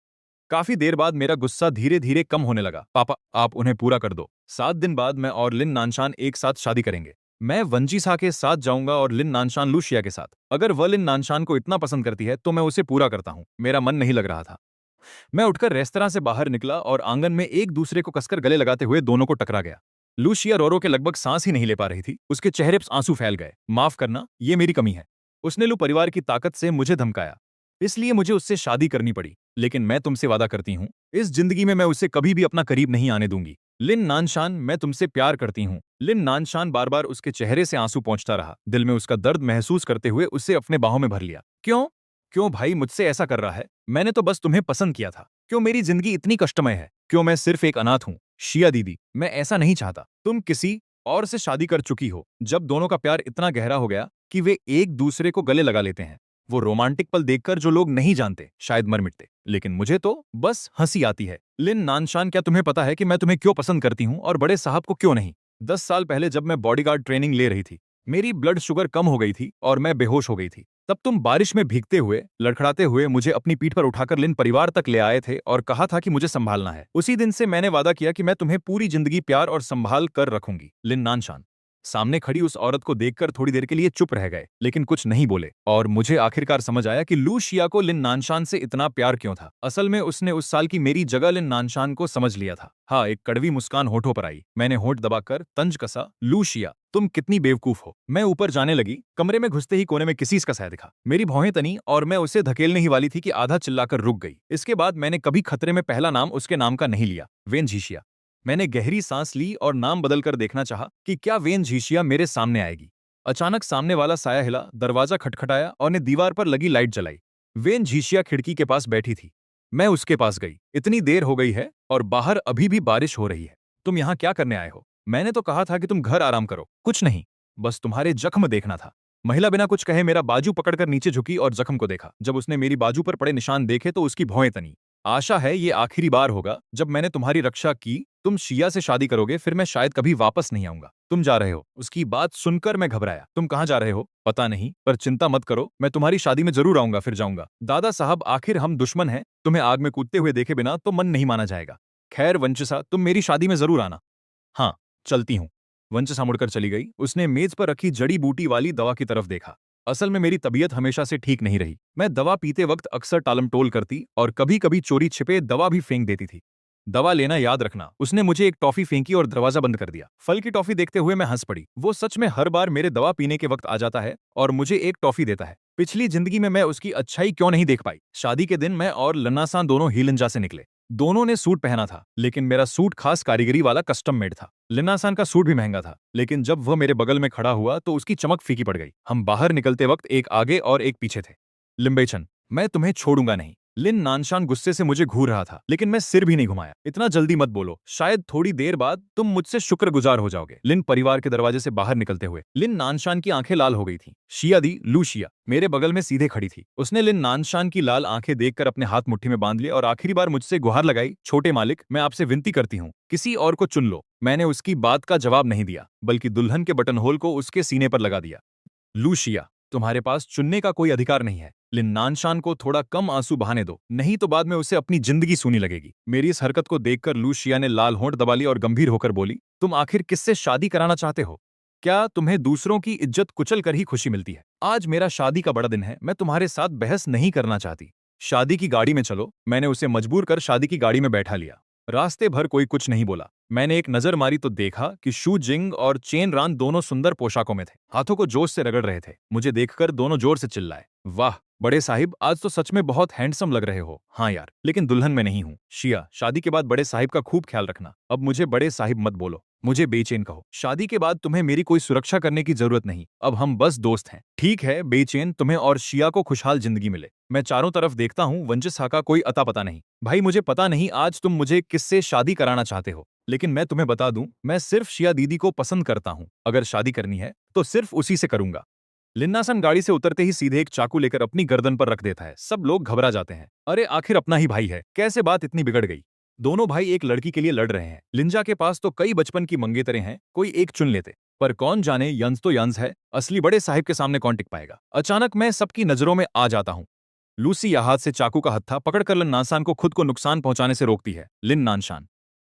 काफी देर बाद मेरा गुस्सा धीरे धीरे कम होने लगा। पापा, आप उन्हें पूरा कर दो। 7 दिन बाद मैं और लिन नानशान एक साथ शादी करेंगे। मैं वंजीसा के साथ जाऊंगा और लिन नानशान लूशिया के साथ। अगर वह लिन नानशान को इतना पसंद करती है तो मैं उसे पूरा करता हूँ। मेरा मन नहीं लग रहा था। मैं उठकर रेस्तरां से बाहर निकला और आंगन में एक दूसरे को कसकर गले लगाते हुए दोनों को टकरा गया। लूशिया रोरो के लगभग सांस ही नहीं ले पा रही थी। उसके चेहरे पर आंसू फैल गए। माफ करना, ये मेरी कमी है। उसने लू परिवार की ताकत से मुझे धमकाया, इसलिए मुझे उससे शादी करनी पड़ी। लेकिन मैं तुमसे वादा करती हूँ, इस जिंदगी में मैं उसे कभी भी अपना करीब नहीं आने दूंगी। लिन नानशान, मैं तुमसे प्यार करती हूँ। लिन नानशान बार बार उसके चेहरे से आंसू पहुंचता रहा। दिल में उसका दर्द महसूस करते हुए उसे अपने बाहों में भर लिया। क्यों क्यों भाई मुझसे ऐसा कर रहा है? मैंने तो बस तुम्हें पसंद किया था। क्यों मेरी जिंदगी इतनी कष्टमय है? क्यों मैं सिर्फ एक अनाथ हूँ? शिया दीदी, मैं ऐसा नहीं चाहता। तुम किसी और से शादी कर चुकी हो। जब दोनों का प्यार इतना गहरा हो गया कि वे एक दूसरे को गले लगा लेते हैं, वो रोमांटिक पल देखकर जो लोग नहीं जानते शायद मर मिटते, लेकिन मुझे तो बस हंसी आती है। लिन नानशान, क्या तुम्हें पता है कि मैं तुम्हें क्यों पसंद करती हूँ और बड़े साहब को क्यों नहीं? 10 साल पहले जब मैं बॉडीगार्ड ट्रेनिंग ले रही थी, मेरी ब्लड शुगर कम हो गई थी और मैं बेहोश हो गई थी। तब तुम बारिश में भीगते हुए, लड़खड़ाते हुए मुझे अपनी पीठ पर उठाकर लिन परिवार तक ले आए थे और कहा था कि मुझे संभालना है। उसी दिन से मैंने वादा किया कि मैं तुम्हें पूरी जिंदगी प्यार और संभाल कर रखूंगी। लिन नानशान सामने खड़ी उस औरत को देखकर थोड़ी देर के लिए चुप रह गए, लेकिन कुछ नहीं बोले। और मुझे आखिरकार समझ आया कि लू शिया को लिन नानशान से इतना प्यार क्यों था। असल में उसने उस साल की मेरी जगह लिन नानशान को समझ लिया था। हाँ, एक कड़वी मुस्कान होठों पर आई। मैंने होठ दबाकर तंज कसा, लू शिया, तुम कितनी बेवकूफ हो। मैं ऊपर जाने लगी। कमरे में घुसते ही कोने में किसी का साया दिखा। मेरी भौहें तनी और मैं उसे धकेलने ही वाली थी कि आधा चिल्लाकर रुक गई। इसके बाद मैंने कभी खतरे में पहला नाम उसके नाम का नहीं लिया। वेन झीशिया। मैंने गहरी सांस ली और नाम बदलकर देखना चाहा कि क्या वेन झीशिया मेरे सामने आएगी। अचानक सामने वाला साया हिला, दरवाजा खटखटाया और ने दीवार पर लगी लाइट जलाई। वेन झीशिया खिड़की के पास बैठी थी। मैं उसके पास गई। इतनी देर हो गई है और बाहर अभी भी बारिश हो रही है। तुम यहाँ क्या करने आए हो? मैंने तो कहा था कि तुम घर आराम करो। कुछ नहीं, बस तुम्हारे जख्म देखना था। महिला बिना कुछ कहे मेरा बाजू पकड़कर नीचे झुकी और जख्म को देखा। जब उसने मेरी बाजू पर पड़े निशान देखे तो उसकी भौएं तनी। आशा है ये आखिरी बार होगा जब मैंने तुम्हारी रक्षा की। तुम शिया से शादी करोगे, फिर मैं शायद कभी वापस नहीं आऊंगा। तुम जा रहे हो? उसकी बात सुनकर मैं घबराया। तुम कहाँ जा रहे हो? पता नहीं, पर चिंता मत करो, मैं तुम्हारी शादी में जरूर आऊंगा, फिर जाऊंगा। दादा साहब, आखिर हम दुश्मन हैं, तुम्हें आग में कूदते हुए देखे बिना तो मन नहीं माना जाएगा। खैर वंचिसा, तुम मेरी शादी में जरूर आना। हाँ, चलती हूँ। वंचिसा मुड़कर चली गई। उसने मेज पर रखी जड़ी बूटी वाली दवा की तरफ देखा। असल में मेरी तबीयत हमेशा से ठीक नहीं रही। मैं दवा पीते वक्त अक्सर टालमटोल करती और कभी कभी चोरी छिपे दवा भी फेंक देती थी। दवा लेना याद रखना। उसने मुझे एक टॉफी फेंकी और दरवाजा बंद कर दिया। फल की टॉफी देखते हुए मैं हंस पड़ी। वो सच में हर बार मेरे दवा पीने के वक्त आ जाता है और मुझे एक टॉफी देता है। पिछली जिंदगी में मैं उसकी अच्छाई क्यों नहीं देख पाई। शादी के दिन मैं और लन्नासान दोनों हीलंजा से निकले। दोनों ने सूट पहना था, लेकिन मेरा सूट खास कारीगरी वाला कस्टम मेड था। लिन्नासान का सूट भी महंगा था, लेकिन जब वह मेरे बगल में खड़ा हुआ तो उसकी चमक फीकी पड़ गई। हम बाहर निकलते वक्त एक आगे और एक पीछे थे। लिम्बेचन, मैं तुम्हें छोड़ूंगा नहीं। लिन नानशान गुस्से से मुझे घूर रहा था, लेकिन मैं सिर भी नहीं घुमाया। इतना जल्दी मत बोलो, शायद थोड़ी देर बाद तुम मुझसे शुक्रगुजार हो जाओगे। लिन परिवार के दरवाजे से बाहर निकलते हुए लिन नानशान की आंखें लाल हो गई थीं। शिया दी, लू शिया मेरे बगल में सीधे खड़ी थी। उसने लिन नानशान की लाल आंखें देखकर अपने हाथ मुट्ठी में बांध लिए और आखिरी बार मुझसे गुहार लगाई, छोटे मालिक, मैं आपसे विनती करती हूँ, किसी और को चुन लो। मैंने उसकी बात का जवाब नहीं दिया, बल्कि दुल्हन के बटन होल को उसके सीने पर लगा दिया। लूशिया, तुम्हारे पास चुनने का कोई अधिकार नहीं है। लिन नानशान को थोड़ा कम आंसू बहाने दो, नहीं तो बाद में उसे अपनी जिंदगी सूनी लगेगी। मेरी इस हरकत को देखकर लूशिया ने लाल होंठ दबा ली और गंभीर होकर बोली, तुम आखिर किससे शादी कराना चाहते हो? क्या तुम्हें दूसरों की इज्जत कुचल कर ही खुशी मिलती है? आज मेरा शादी का बड़ा दिन है, मैं तुम्हारे साथ बहस नहीं करना चाहती। शादी की गाड़ी में चलो। मैंने उसे मजबूर कर शादी की गाड़ी में बैठा लिया। रास्ते भर कोई कुछ नहीं बोला। मैंने एक नजर मारी तो देखा कि शू जिंग और चेन रान दोनों सुंदर पोशाकों में थे, हाथों को जोश से रगड़ रहे थे। मुझे देखकर दोनों जोर से चिल्लाए, वाह बड़े साहिब, आज तो सच में बहुत हैंडसम लग रहे हो। हाँ यार, लेकिन दुल्हन में नहीं हूँ। शिया, शादी के बाद बड़े साहिब का खूब ख्याल रखना। अब मुझे बड़े साहिब मत बोलो। मुझे बेचैन कहो। शादी के बाद तुम्हें मेरी कोई सुरक्षा करने की जरूरत नहीं, अब हम बस दोस्त हैं। ठीक है बेचैन, तुम्हें और शिया को खुशहाल जिंदगी मिले। मैं चारों तरफ देखता हूँ, वंचिसा का कोई अता पता नहीं। भाई मुझे पता नहीं आज तुम मुझे किससे शादी कराना चाहते हो, लेकिन मैं तुम्हें बता दूं, मैं सिर्फ शिया दीदी को पसंद करता हूँ। अगर शादी करनी है तो सिर्फ उसी से करूंगा। लिन्नासन गाड़ी से उतरते ही सीधे एक चाकू लेकर अपनी गर्दन पर रख देता है। सब लोग घबरा जाते हैं। अरे आखिर अपना ही भाई है, कैसे बात इतनी बिगड़ गई। दोनों भाई एक लड़की के लिए लड़ रहे हैं। लिंजा के पास तो कई बचपन की मंगेतरें हैं, कोई एक चुन लेते। पर कौन जाने, यंस तो यंस है, असली बड़े साहिब के सामने कौन टिक पाएगा। अचानक मैं सबकी नजरों में आ जाता हूँ। लूसी हाथ से चाकू का हत्था पकड़कर लिन नानशान को खुद को नुकसान पहुंचाने से रोकती है। लिन नानशान,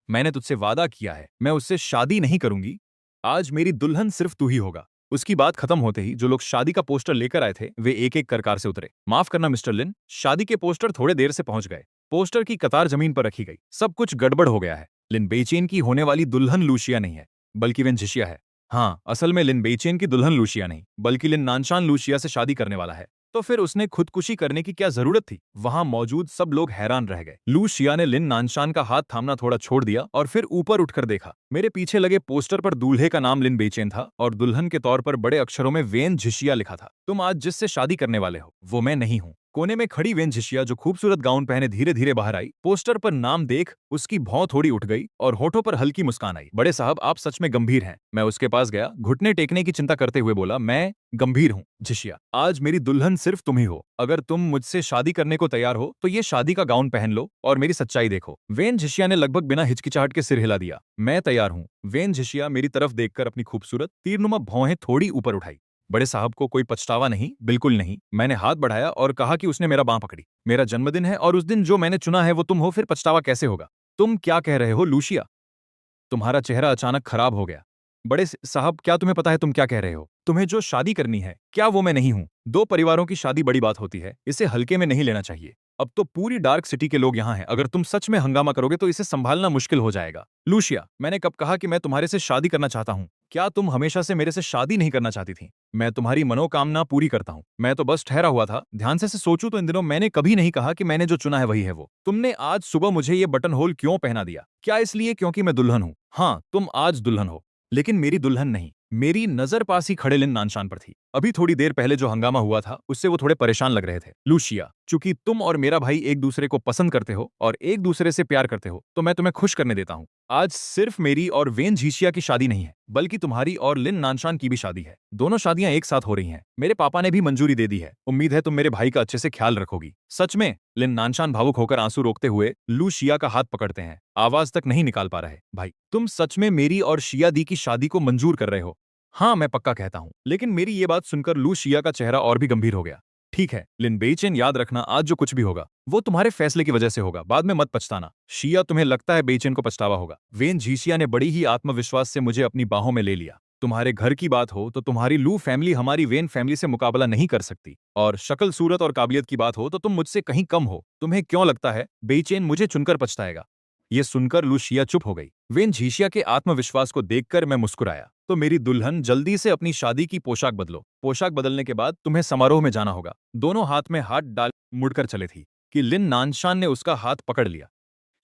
मैंने तुझसे वादा किया है, मैं उससे शादी नहीं करूंगी। आज मेरी दुल्हन सिर्फ तू ही होगा। उसकी बात खत्म होते ही जो लोग शादी का पोस्टर लेकर आए थे वे एक एक कर कार से उतरे। माफ करना मिस्टर लिन, शादी के पोस्टर थोड़े देर से पहुंच गए। पोस्टर की कतार जमीन पर रखी गई। सब कुछ गड़बड़ हो गया है। लिन बेचैन की होने वाली दुल्हन लूशिया नहीं है, बल्कि वेन झिशिया है। हाँ, असल में लिन बेचैन की दुल्हन लूशिया नहीं, बल्कि लिन नानशान लूशिया से शादी करने वाला है। तो फिर उसने खुदकुशी करने की क्या जरूरत थी। वहां मौजूद सब लोग हैरान रह गए। लू शिया ने लिन नानशान का हाथ थामना थोड़ा छोड़ दिया और फिर ऊपर उठकर देखा। मेरे पीछे लगे पोस्टर पर दूल्हे का नाम लिन बेचैन था और दुल्हन के तौर पर बड़े अक्षरों में वेन झिशिया लिखा था। तुम आज जिससे शादी करने वाले हो वो मैं नहीं हूँ। कोने में खड़ी वेन झिशिया जो खूबसूरत गाउन पहने धीरे धीरे बाहर आई। पोस्टर पर नाम देख उसकी भौं थोड़ी उठ गई और होठों पर हल्की मुस्कान आई। बड़े साहब आप सच में गंभीर हैं। मैं उसके पास गया, घुटने टेकने की चिंता करते हुए बोला, मैं गंभीर हूँ झिशिया। आज मेरी दुल्हन सिर्फ तुम ही हो। अगर तुम मुझसे शादी करने को तैयार हो तो ये शादी का गाउन पहन लो और मेरी सच्चाई देखो। वेन झिशिया ने लगभग बिना हिचकिचाहट के सिर हिला दिया। मैं तैयार हूँ। वेन झिशिया मेरी तरफ देखकर अपनी खूबसूरत तीरनुमा भौहें थोड़ी ऊपर उठाई। बड़े साहब को कोई पछतावा नहीं, बिल्कुल नहीं। मैंने हाथ बढ़ाया और कहा कि उसने मेरा बांह पकड़ी। मेरा जन्मदिन है और उस दिन जो मैंने चुना है वो तुम हो, फिर पछतावा कैसे होगा। तुम क्या कह रहे हो लूशिया। तुम्हारा चेहरा अचानक खराब हो गया। बड़े साहब क्या तुम्हें पता है तुम क्या कह रहे हो। तुम्हें जो शादी करनी है क्या वो मैं नहीं हूं। दो परिवारों की शादी बड़ी बात होती है, इसे हल्के में नहीं लेना चाहिए। अब तो पूरी डार्क सिटी के लोग यहाँ हैं, अगर तुम सच में हंगामा करोगे तो इसे संभालना मुश्किल हो जाएगा। लूशिया, मैंने कब कहा कि मैं तुम्हारे से शादी करना चाहता हूँ। क्या तुम हमेशा से मेरे से शादी नहीं करना चाहती थी। मैं तुम्हारी मनोकामना पूरी करता हूँ। मैं तो बस ठहरा हुआ था। ध्यान से सोचूं तो इन दिनों मैंने कभी नहीं कहा कि मैंने जो चुना है वही है वो। तुमने आज सुबह मुझे ये बटन होल क्यों पहना दिया। क्या इसलिए क्योंकि मैं दुल्हन हूँ। हाँ, तुम आज दुल्हन हो, लेकिन मेरी दुल्हन नहीं। मेरी नजर पास ही खड़े लिन नानशान पर थी। अभी थोड़ी देर पहले जो हंगामा हुआ था उससे वो थोड़े परेशान लग रहे थे। लूशिया, चूंकि तुम और मेरा भाई एक दूसरे को पसंद करते हो और एक दूसरे से प्यार करते हो तो मैं तुम्हें खुश करने देता हूँ। आज सिर्फ मेरी और वेन झिशिया की शादी नहीं है, बल्कि तुम्हारी और लिन नानशान की भी शादी है। दोनों शादियां एक साथ हो रही हैं। मेरे पापा ने भी मंजूरी दे दी है। उम्मीद है तुम मेरे भाई का अच्छे से ख्याल रखोगी। सच में। लिन नानशान भावुक होकर आंसू रोकते हुए लू शिया का हाथ पकड़ते हैं। आवाज तक नहीं निकाल पा रहे। भाई, तुम सच में मेरी और शिया दी की शादी को मंजूर कर रहे हो। हाँ, मैं पक्का कहता हूँ। लेकिन मेरी ये बात सुनकर लू शिया का चेहरा और भी गंभीर हो गया। ठीक है लिन बेचैन, याद रखना आज जो कुछ भी होगा वो तुम्हारे फैसले की वजह से होगा, बाद में मत पछताना। शिया, तुम्हें लगता है बेचैन को पछतावा होगा। वेन झिशिया ने बड़ी ही आत्मविश्वास से मुझे अपनी बाहों में ले लिया। तुम्हारे घर की बात हो तो तुम्हारी लू फैमिली हमारी वेन फैमिली से मुकाबला नहीं कर सकती, और शक्ल सूरत और काबिलियत की बात हो तो तुम मुझसे कहीं कम हो। तुम्हें क्यों लगता है बेचैन मुझे चुनकर पछताएगा। ये सुनकर लूशिया चुप हो गई। वेन झिशिया के आत्मविश्वास को देखकर मैं मुस्कुराया। तो मेरी दुल्हन, जल्दी से अपनी शादी की पोशाक बदलो। पोशाक बदलने के बाद तुम्हें समारोह में जाना होगा। दोनों हाथ में हाथ डाल मुड़कर चले थी कि लिन नानशान ने उसका हाथ पकड़ लिया।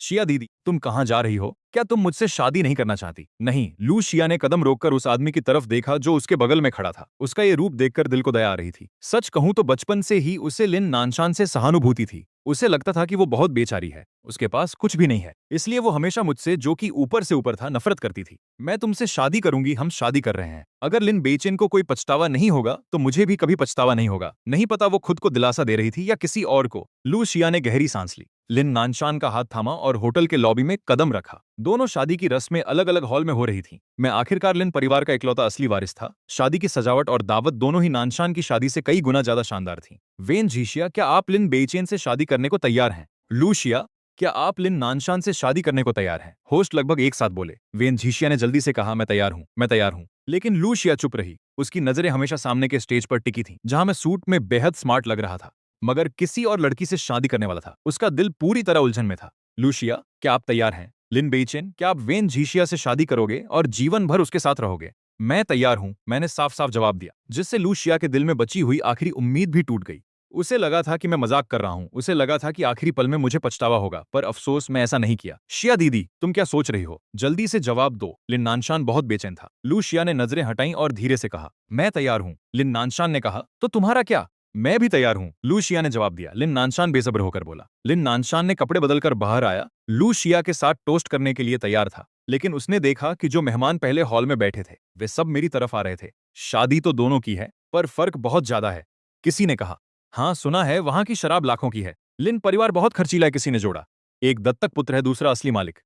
शिया दीदी, तुम कहाँ जा रही हो। क्या तुम मुझसे शादी नहीं करना चाहती। नहीं। लू शिया ने कदम रोककर उस आदमी की तरफ देखा जो उसके बगल में खड़ा था। उसका ये रूप देखकर दिल को दया आ रही थी। सच कहूं तो बचपन से ही उसे लिन नानशान से सहानुभूति थी। उसे लगता था कि वो बहुत बेचारी है, उसके पास कुछ भी नहीं है, इसलिए वो हमेशा मुझसे, जो कि ऊपर से ऊपर था, नफरत करती थी। मैं तुमसे शादी करूंगी, हम शादी कर रहे हैं। अगर लिन बेचैन को कोई पछतावा नहीं होगा तो मुझे भी कभी पछतावा नहीं होगा। नहीं पता वो खुद को दिलासा दे रही थी या किसी और को। लू शिया ने गहरी सांस ली। लिन नानशान का हाथ थामा और होटल के लॉबी में कदम रखा। दोनों शादी की रस्में अलग अलग हॉल में हो रही थीं। मैं आखिरकार लिन परिवार का इकलौता असली वारिस था। शादी की सजावट और दावत दोनों ही नानशान की शादी से कई गुना ज्यादा शानदार थीं। वेन झिशिया, क्या आप लिन बेचैन से शादी करने को तैयार हैं। लूशिया, क्या आप लिन नानशान से शादी करने को तैयार हैं। होस्ट लगभग एक साथ बोले। वेन झिशिया ने जल्दी से कहा, मैं तैयार हूं, मैं तैयार हूं। लेकिन लूशिया चुप रही। उसकी नजरें हमेशा सामने के स्टेज पर टिकी थीं, जहां मैं सूट में बेहद स्मार्ट लग रहा था, मगर किसी और लड़की से शादी करने वाला था। उसका दिल पूरी तरह उलझन में था। लूशिया, क्या आप तैयार हैं। लिन बेचैन, क्या आप वेन झिशिया से शादी करोगे और जीवन भर उसके साथ रहोगे। मैं तैयार हूं, मैंने साफ साफ जवाब दिया, जिससे लूशिया के दिल में बची हुई आखिरी उम्मीद भी टूट गई। उसे लगा था कि मैं मजाक कर रहा हूँ, उसे लगा था कि आखिरी पल में मुझे पछतावा होगा, पर अफसोस मैं ऐसा नहीं किया। शिया दीदी, तुम क्या सोच रही हो? जल्दी से जवाब दो। लिन नानशान बहुत बेचैन था। लू शिया ने नजरें हटाई और धीरे से कहा, मैं तैयार हूँ। लिन नानशान ने कहा, तो तुम्हारा क्या? मैं भी तैयार हूँ, लू शिया ने जवाब दिया। लिन नानशान बेसब्र होकर बोला। लिन नानशान ने कपड़े बदलकर बाहर आया। लू शिया के साथ टोस्ट करने के लिए तैयार था, लेकिन उसने देखा कि जो मेहमान पहले हॉल में बैठे थे वे सब मेरी तरफ आ रहे थे। शादी तो दोनों की है, पर फर्क बहुत ज्यादा है, किसी ने कहा। हाँ, सुना है वहां की शराब लाखों की है। लिन परिवार बहुत खर्चीला है, किसी ने जोड़ा। एक दत्तक पुत्र है, दूसरा असली मालिक।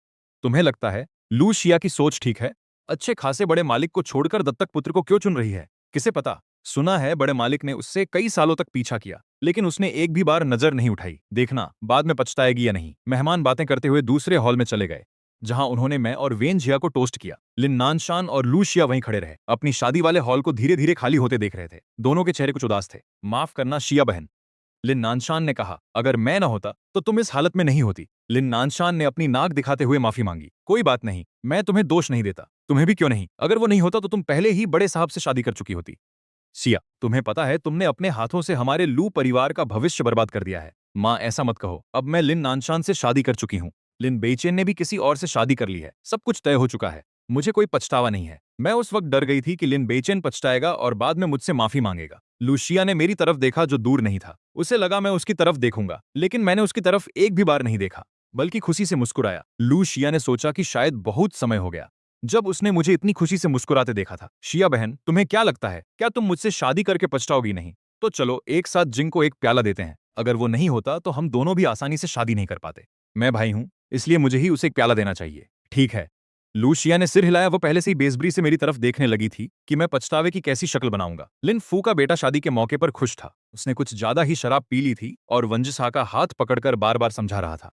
तुम्हें लगता है लू शिया की सोच ठीक है? अच्छे खासे बड़े मालिक को छोड़कर दत्तक पुत्र को क्यों चुन रही है? किसे पता। सुना है बड़े मालिक ने उससे कई सालों तक पीछा किया, लेकिन उसने एक भी बार नजर नहीं उठाई। देखना बाद में पछताएगी या नहीं। मेहमान बातें करते हुए दूसरे हॉल में चले गए, जहां उन्होंने मैं और वेन जिया को टोस्ट किया। लिन नानशान और लू शिया वहीं खड़े रहे, अपनी शादी वाले हॉल को धीरे धीरे खाली होते देख रहे थे। दोनों के चेहरे कुछ उदास थे। माफ करना शिया बहन, लिन नानशान ने कहा, अगर मैं न होता तो तुम इस हालत में नहीं होती। लिन नानशान ने अपनी नाक दिखाते हुए माफी मांगी। कोई बात नहीं, मैं तुम्हें दोष नहीं देता। तुम्हें भी क्यों नहीं? अगर वो नहीं होता तो तुम पहले ही बड़े साहब से शादी कर चुकी होती। सिया, तुम्हें पता है तुमने अपने हाथों से हमारे लू परिवार का भविष्य बर्बाद कर दिया है। माँ, ऐसा मत कहो। अब मैं लिन नानशान से शादी कर चुकी हूँ। लिन बेइचेन ने भी किसी और से शादी कर ली है। सब कुछ तय हो चुका है। मुझे कोई पछतावा नहीं है। मैं उस वक्त डर गई थी कि लिन बेइचेन पछताएगा और बाद में मुझसे माफी मांगेगा। लूशिया ने मेरी तरफ देखा, जो दूर नहीं था। उसे लगा मैं उसकी तरफ देखूंगा, लेकिन मैंने उसकी तरफ एक भी बार नहीं देखा, बल्कि खुशी से मुस्कुराया। लूशिया ने सोचा कि शायद बहुत समय हो गया जब उसने मुझे इतनी खुशी से मुस्कुराते देखा था। शिया बहन, तुम्हें क्या लगता है, क्या तुम मुझसे शादी करके पछताओगी नहीं? तो चलो एक साथ जिंग को एक प्याला देते हैं। अगर वो नहीं होता तो हम दोनों भी आसानी से शादी नहीं कर पाते। मैं भाई हूं, इसलिए मुझे ही उसे एक प्याला देना चाहिए। ठीक है। लूशिया ने सिर हिलाया। वो पहले से ही बेसब्री से मेरी तरफ देखने लगी थी कि मैं पछतावे की कैसी शक्ल बनाऊंगा। लिन फू का बेटा शादी के मौके पर खुश था। उसने कुछ ज्यादा ही शराब पी ली थी और वंजसा का हाथ पकड़कर बार बार समझा रहा था,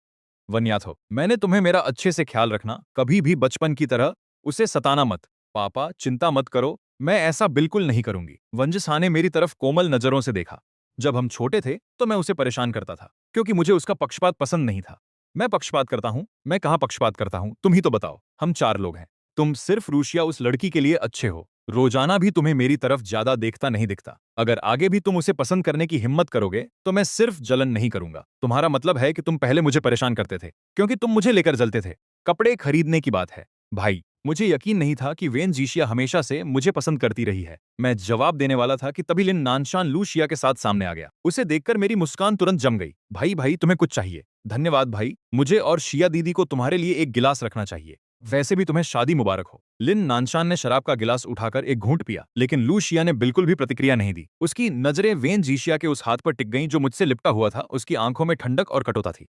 वन्याथो, मैंने तुम्हें मेरा अच्छे से ख्याल रखना, कभी भी बचपन की तरह उसे सताना मत। पापा, चिंता मत करो, मैं ऐसा बिल्कुल नहीं करूंगी। वंजसा ने मेरी तरफ कोमल नजरों से देखा। जब हम छोटे थे तो मैं उसे परेशान करता था, क्योंकि मुझे उसका पक्षपात पसंद नहीं था। मैं पक्षपात करता हूँ? मैं कहाँ पक्षपात करता हूँ? तुम ही तो बताओ। हम 4 लोग हैं। तुम सिर्फ रूशिया उस लड़की के लिए अच्छे हो। रोजाना भी तुम्हें मेरी तरफ ज्यादा देखता नहीं दिखता। अगर आगे भी तुम उसे पसंद करने की हिम्मत करोगे तो मैं सिर्फ जलन नहीं करूंगा। तुम्हारा मतलब है कि तुम पहले मुझे परेशान करते थे क्योंकि तुम मुझे लेकर जलते थे। कपड़े खरीदने की बात है। भाई, मुझे यकीन नहीं था कि वेन जीशिया हमेशा से मुझे पसंद करती रही है। मैं जवाब देने वाला था कि तभी लिन नानशान लूशिया के साथ सामने आ गया। उसे देखकर मेरी मुस्कान तुरंत जम गई। भाई भाई, तुम्हें कुछ चाहिए? धन्यवाद भाई, मुझे और शिया दीदी को तुम्हारे लिए एक गिलास रखना चाहिए। वैसे भी तुम्हें शादी मुबारक हो। लिन नानशान ने शराब का गिलास उठाकर एक घूंट पिया, लेकिन लूशिया ने बिल्कुल भी प्रतिक्रिया नहीं दी। उसकी नजरें वेन जीशिया के उस हाथ पर टिक गईं जो मुझसे लिपटा हुआ था। उसकी आंखों में ठंडक और कटुता थी।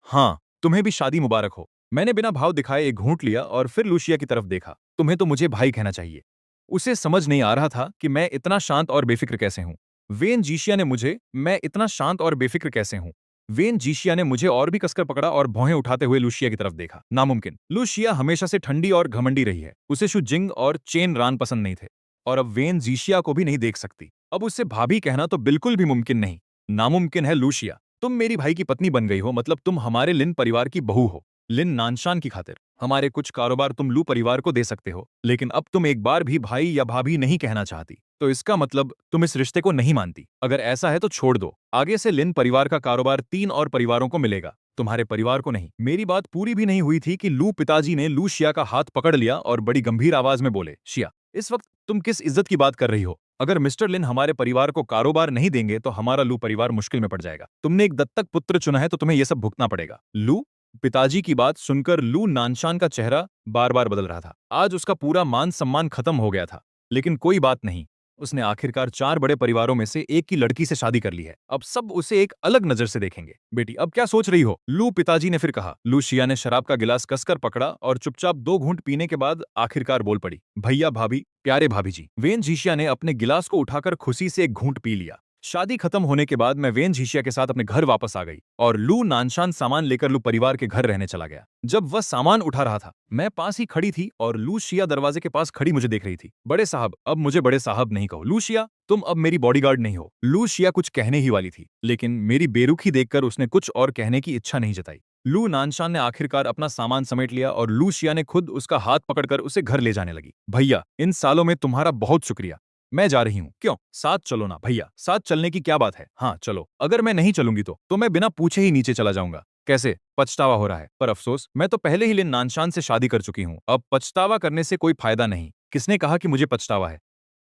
हाँ, तुम्हें भी शादी मुबारक हो। मैंने बिना भाव दिखाए एक घूंट लिया और फिर लूशिया की तरफ देखा। तुम्हें तो मुझे भाई कहना चाहिए। उसे समझ नहीं आ रहा था कि मैं इतना शांत और बेफिक्र कैसे हूं। वेन जीशिया ने मुझे मैं इतना शांत और बेफिक्र कैसे हूं वेन जीशिया ने मुझे और भी कसकर पकड़ा और भौहें उठाते हुए लूशिया की तरफ देखा। नामुमकिन। लूशिया हमेशा से ठंडी और घमंडी रही है। उसे शु जिंग और चेन रान पसंद नहीं थे, और अब वेन जीशिया को भी नहीं देख सकती। अब उससे भाभी कहना तो बिल्कुल भी मुमकिन नहीं। नामुमकिन है। लूशिया, तुम मेरी भाई की पत्नी बन गई हो, मतलब तुम हमारे लिन परिवार की बहू हो। लिन नानशान की खातिर हमारे कुछ कारोबार तुम लू परिवार को दे सकते हो, लेकिन अब तुम एक बार भी भाई या भाभी नहीं कहना चाहती, तो इसका मतलब तुम इस रिश्ते को नहीं मानती। अगर ऐसा है तो छोड़ दो। आगे से लिन परिवार का कारोबार 3 और परिवारों को मिलेगा, तुम्हारे परिवार को नहीं। मेरी बात पूरी भी नहीं हुई थी कि लू पिताजी ने लू शिया का हाथ पकड़ लिया और बड़ी गंभीर आवाज में बोले, शिया, इस वक्त तुम किस इज्जत की बात कर रही हो? अगर मिस्टर लिन हमारे परिवार को कारोबार नहीं देंगे तो हमारा लू परिवार मुश्किल में पड़ जाएगा। तुमने एक दत्तक पुत्र चुना है तो तुम्हें यह सब भुगतना पड़ेगा। लू पिताजी की बात सुनकर लू नानशान का चेहरा बार बार बदल रहा था। आज उसका पूरा मान सम्मान खत्म हो गया था, लेकिन कोई बात नहीं। उसने आखिरकार 4 बड़े परिवारों में से एक की लड़की से शादी कर ली है। अब सब उसे एक अलग नजर से देखेंगे। बेटी, अब क्या सोच रही हो? लू पिताजी ने फिर कहा। लू शिया ने शराब का गिलास कसकर पकड़ा और चुपचाप 2 घूंट पीने के बाद आखिरकार बोल पड़ी, भैया भाभी, प्यारे भाभी जी। वेन जीशिया ने अपने गिलास को उठाकर खुशी से एक घूंट पी लिया। शादी खत्म होने के बाद मैं वेन झिशिया के साथ अपने घर वापस आ गई और लू नानशान सामान लेकर लू परिवार के घर रहने चला गया। जब वह सामान उठा रहा था, मैं पास ही खड़ी थी और लू शिया दरवाजे के पास खड़ी मुझे देख रही थी। बड़े साहब, अब मुझे बड़े साहब नहीं कहो। लू शिया, तुम अब मेरी बॉडीगार्ड नहीं हो। लू शिया कुछ कहने ही वाली थी, लेकिन मेरी बेरुखी देखकर उसने कुछ और कहने की इच्छा नहीं जताई। लू नानशान ने आखिरकार अपना सामान समेट लिया और लू शिया ने खुद उसका हाथ पकड़कर उसे घर ले जाने लगी। भैया, इन सालों में तुम्हारा बहुत शुक्रिया। मैं जा रही हूँ। क्यों? साथ चलो ना भैया, साथ चलने की क्या बात है? हाँ चलो। अगर मैं नहीं चलूंगी तो मैं बिना पूछे ही नीचे चला जाऊंगा। कैसे? पछतावा हो रहा है, पर अफसोस मैं तो पहले ही लिन नानशान से शादी कर चुकी हूँ। अब पछतावा करने से कोई फायदा नहीं। किसने कहा कि मुझे पछतावा है?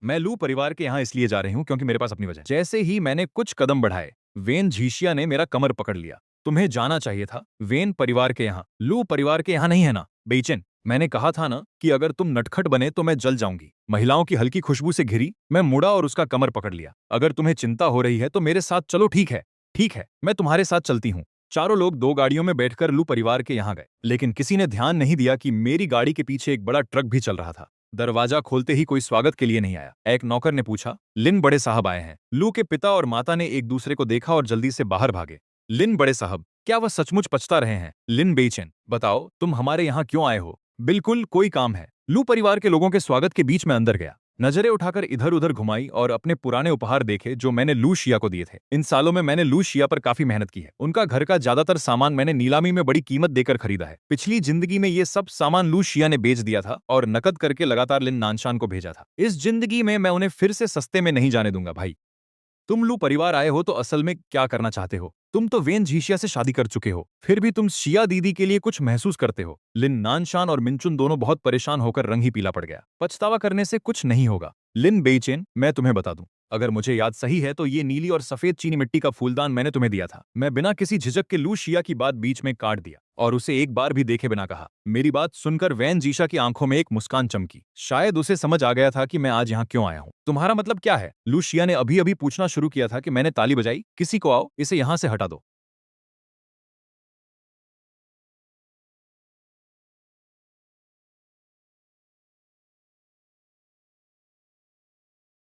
मैं लू परिवार के यहाँ इसलिए जा रही हूँ क्योंकि मेरे पास अपनी वजह है। जैसे ही मैंने कुछ कदम बढ़ाए, वेन झीशिया ने मेरा कमर पकड़ लिया। तुम्हें जाना चाहिए था वेन परिवार के यहाँ, लू परिवार के यहाँ नहीं है ना? बेचैन, मैंने कहा था ना कि अगर तुम नटखट बने तो मैं जल जाऊंगी। महिलाओं की हल्की खुशबू से घिरी, मैं मुड़ा और उसका कमर पकड़ लिया। अगर तुम्हें चिंता हो रही है तो मेरे साथ चलो। ठीक है, मैं तुम्हारे साथ चलती हूँ। चारों लोग 2 गाड़ियों में बैठकर लू परिवार के यहाँ गए, लेकिन किसी ने ध्यान नहीं दिया कि मेरी गाड़ी के पीछे एक बड़ा ट्रक भी चल रहा था। दरवाजा खोलते ही कोई स्वागत के लिए नहीं आया। एक नौकर ने पूछा, लिन बड़े साहब आए हैं। लू के पिता और माता ने एक दूसरे को देखा और जल्दी से बाहर भागे। लिन बड़े साहब, क्या वह सचमुच पछता रहे हैं? लिन बेचैन, बताओ तुम हमारे यहाँ क्यों आए हो? बिल्कुल कोई काम है। लू परिवार के लोगों के स्वागत के बीच में अंदर गया, नजरें उठाकर इधर उधर घुमाई और अपने पुराने उपहार देखे जो मैंने लू शिया को दिए थे। इन सालों में मैंने लू शिया पर काफी मेहनत की है। उनका घर का ज्यादातर सामान मैंने नीलामी में बड़ी कीमत देकर खरीदा है। पिछली जिंदगी में ये सब सामान लू शिया ने बेच दिया था और नकद करके लगातार लिन नानशान को भेजा था। इस जिंदगी में मैं उन्हें फिर से सस्ते में नहीं जाने दूंगा भाई। तुम लू परिवार आए हो तो असल में क्या करना चाहते हो? तुम तो वेन झीशिया से शादी कर चुके हो, फिर भी तुम शिया दीदी के लिए कुछ महसूस करते हो। लिन नानशान और मिनचुन दोनों बहुत परेशान होकर रंग ही पीला पड़ गया। पछतावा करने से कुछ नहीं होगा। लिन बेचैन, मैं तुम्हें बता दूं, अगर मुझे याद सही है तो ये नीली और सफेद चीनी मिट्टी का फूलदान मैंने तुम्हें दिया था। मैं बिना किसी झिझक के लू शिया की बात बीच में काट दिया और उसे एक बार भी देखे बिना कहा। मेरी बात सुनकर वैन जीशा की आंखों में एक मुस्कान चमकी। शायद उसे समझ आ गया था कि मैं आज यहाँ क्यों आया हूँ। तुम्हारा मतलब क्या है? लू शिया ने अभी अभी पूछना शुरू किया था कि मैंने ताली बजाई। किसी को आओ, इसे यहाँ से हटा दो।